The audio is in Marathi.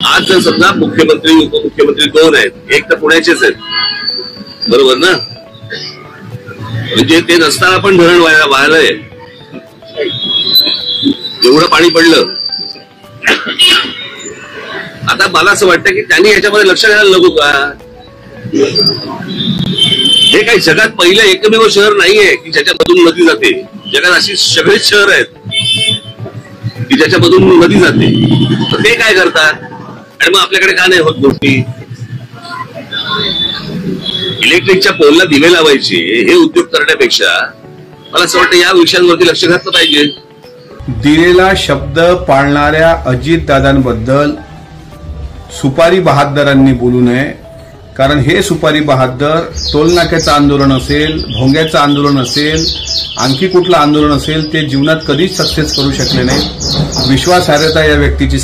आज जर समजा मुख्यमंत्री उपमुख्यमंत्री दोन आहेत, एक तर पुण्याचेच आहेत, बरोबर ना? म्हणजे ते नसताना पण धरण वाहलंय, एवढं पाणी पडलं. आता मला असं वाटतं की त्यांनी याच्यामध्ये लक्ष घालायला नको का? हे काही जगात पहिलं एकमेव शहर नाहीये की ज्याच्यामधून नदी जाते. जगात अशी सगळेच शहर आहेत की ज्याच्यामधून नदी जाते. तर ते काय करतात आणि मग आपल्याकडे का नाही होत गोष्टी? इलेक्ट्रिकच्या पोलला दिवे लावायचे हे उद्योग करण्यापेक्षा मला असं वाटतं या विषयांवरती लक्ष घातलं पाहिजे. दिलेला शब्द पाळणाऱ्या अजितदादांबद्दल सुपारी बहादरांनी बोलू नये. कारण हे सुपारी बहादर टोलनाक्याचं आंदोलन असेल, भोंग्याचं आंदोलन असेल, आणखी कुठलं आंदोलन असेल, ते जीवनात कधीच सक्सेस करू शकले नाही. विश्वासार्हता या व्यक्तीची